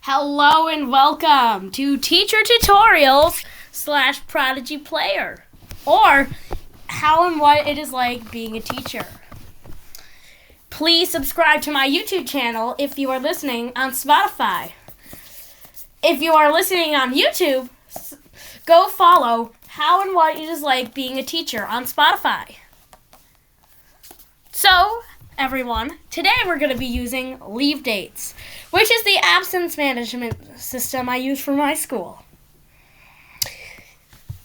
Hello and welcome to Teacher Tutorials / Prodigy Player, or how and what it is like being a teacher. Please subscribe to my YouTube channel if you are listening on Spotify. If you are listening on YouTube, go follow how and what it is like being a teacher on Spotify. So, everyone, today we're going to be using Leave Dates, which is the absence management system I use for my school.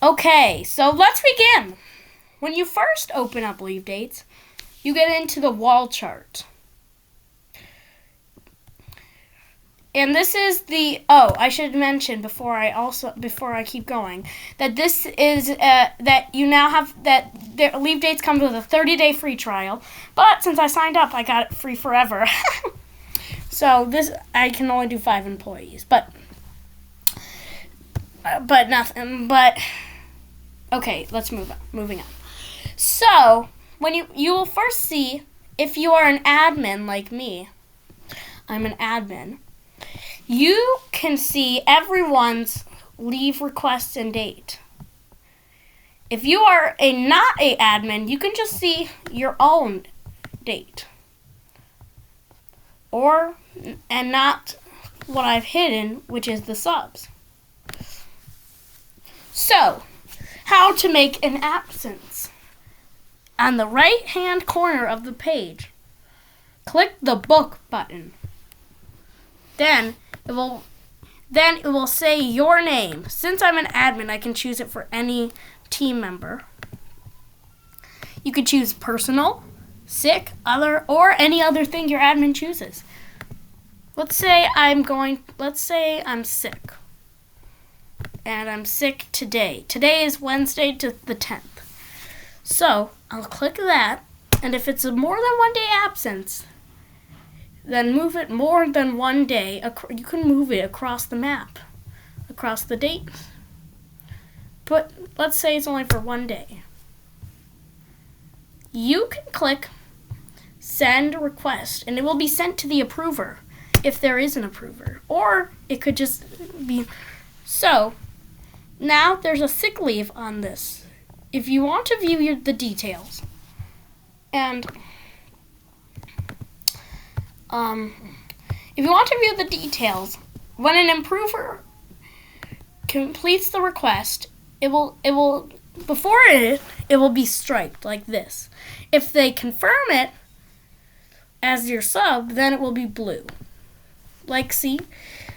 Okay, so let's begin. When you first open up Leave Dates, you get into the wall chart. And this is I should mention before I keep going, that this is, that you now have, that the Leave Dates comes with a 30-day free trial, but since I signed up, I got it free forever. So I can only do 5 employees, okay, let's moving on. So, when you will first see, if you are an admin like me, I'm an admin, you can see everyone's leave request and date. If you are not an admin, you can just see your own date. And not what I've hidden, which is the subs. So, how to make an absence. On the right-hand corner of the page, click the book button. Then it will say your name. Since I'm an admin, I can choose it for any team member. You could choose personal, sick, other, or any other thing your admin chooses. Let's say I'm sick. And I'm sick today. Today is Wednesday to the 10th. So, I'll click that, and if it's a more than 1 day absence, then move it more than 1 day. You can move it across the map, across the date. But let's say it's only for 1 day. You can click Send Request, and it will be sent to the approver, if there is an approver. Or it could just be... So, now there's a sick leave on this. If you want to view the details, and if you want to view the details, when an approver completes the request, it will be striped like this. If they confirm it as your sub, then it will be blue. Like, see,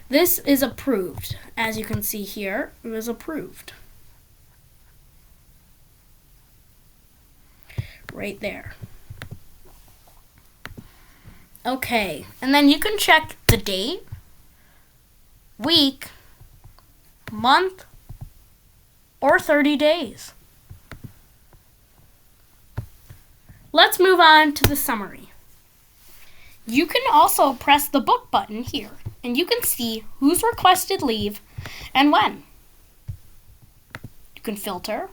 this is approved. As you can see here, it was approved. Right there. Okay, and then you can check the date, week, month, or 30 days. Let's move on to the summary. You can also press the book button here, and you can see who's requested leave and when. You can filter.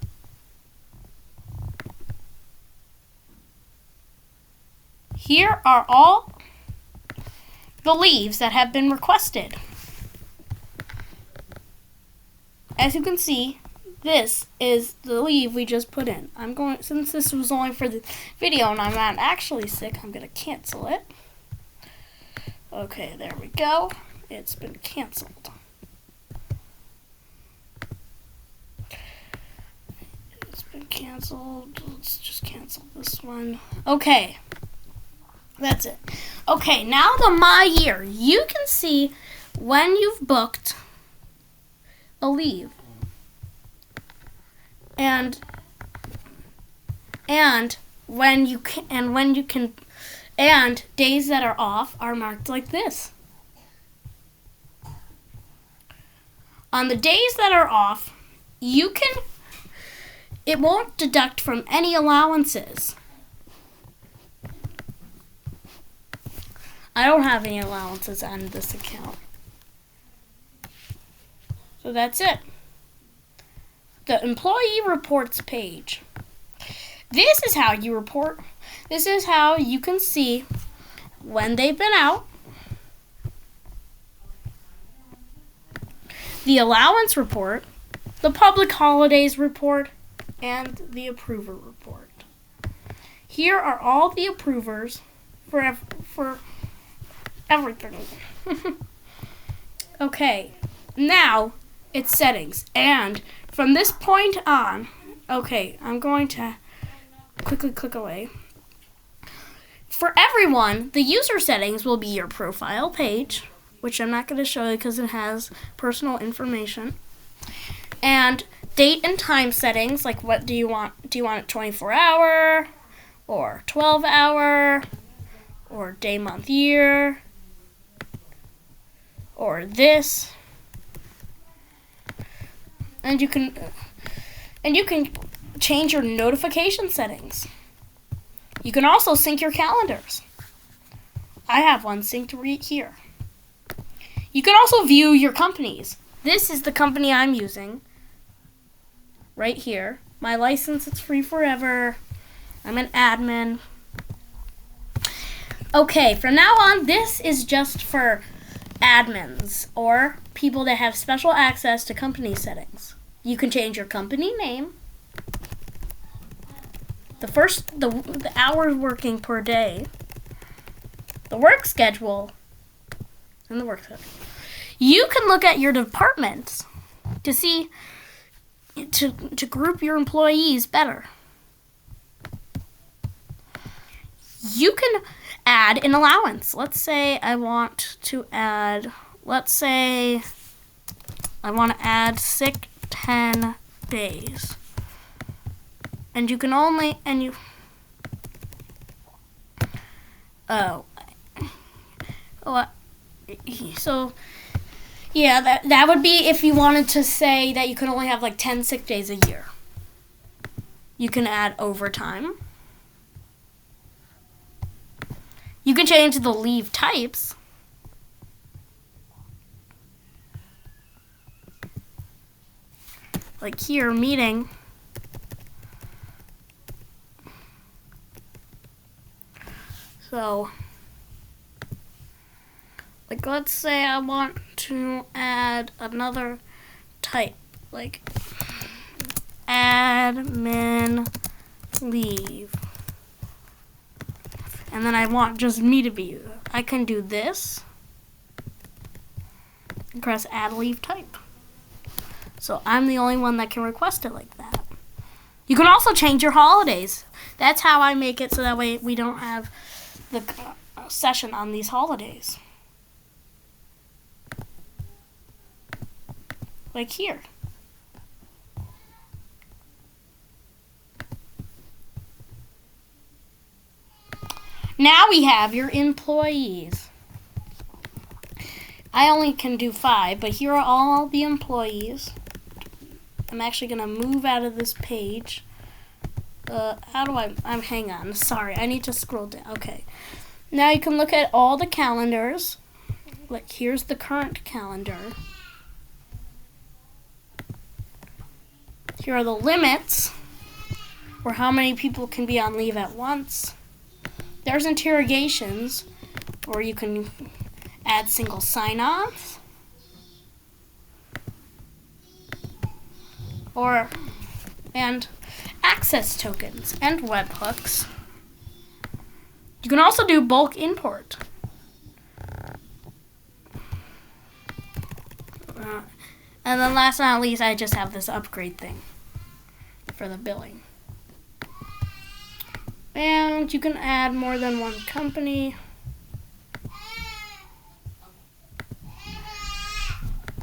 Here are all the leaves that have been requested. As you can see, this is the leave we just put in. Since this was only for the video and I'm not actually sick, I'm going to cancel it. Okay, there we go. It's been canceled. It's been canceled. Let's just cancel this one. Okay. That's it. Okay, now the My Year. You can see when you've booked a leave. And days that are off are marked like this. On the days that are off, it won't deduct from any allowances. I don't have any allowances on this account. So that's it. The employee reports page. This is how you report. This is how you can see when they've been out, the allowance report, the public holidays report, and the approver report. Here are all the approvers for everything. Okay, now it's settings. And from this point on, okay, I'm going to quickly click away. For everyone, the user settings will be your profile page, which I'm not going to show you because it has personal information. And date and time settings, like what do you want? Do you want it 24 hour or 12 hour or day, month, year or this? And you can change your notification settings. You can also sync your calendars. I have one synced right here. You can also view your companies. This is the company I'm using. Right here. My license, it's free forever. I'm an admin. Okay, from now on, this is just for admins or people that have special access to company settings. You can change your company name, the hours working per day, the work schedule, and the work schedule. You can look at your departments to see, to group your employees better. You can add an allowance. Let's say I want to add, sick 10 days. And you can only, so yeah, that would be if you wanted to say that you could only have like 10 sick days a year. You can add overtime. You can change the leave types. Like here, meeting. So, like let's say I want to add another type, like admin leave. And then I want just me to be. I can do this. And press add leave type. So I'm the only one that can request it like that. You can also change your holidays. That's how I make it so that way we don't have the session on these holidays. Like here. Now we have your employees. I only can do 5, but here are all the employees. I'm actually going to move out of this page. Hang on. Sorry, I need to scroll down. Okay. Now you can look at all the calendars. Like here's the current calendar. Here are the limits, or how many people can be on leave at once. There's interrogations, or you can add single sign-ons, and access tokens and webhooks. You can also do bulk import. And then last but not least, I just have this upgrade thing for the billing. And you can add more than one company.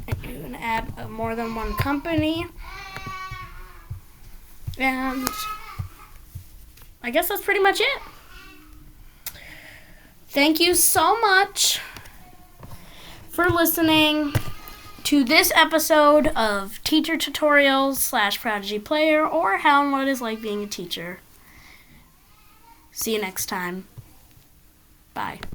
You can add more than one company. And I guess that's pretty much it. Thank you so much for listening to this episode of Teacher Tutorials / Prodigy Player, or How and What It Is Like Being a Teacher. See you next time. Bye.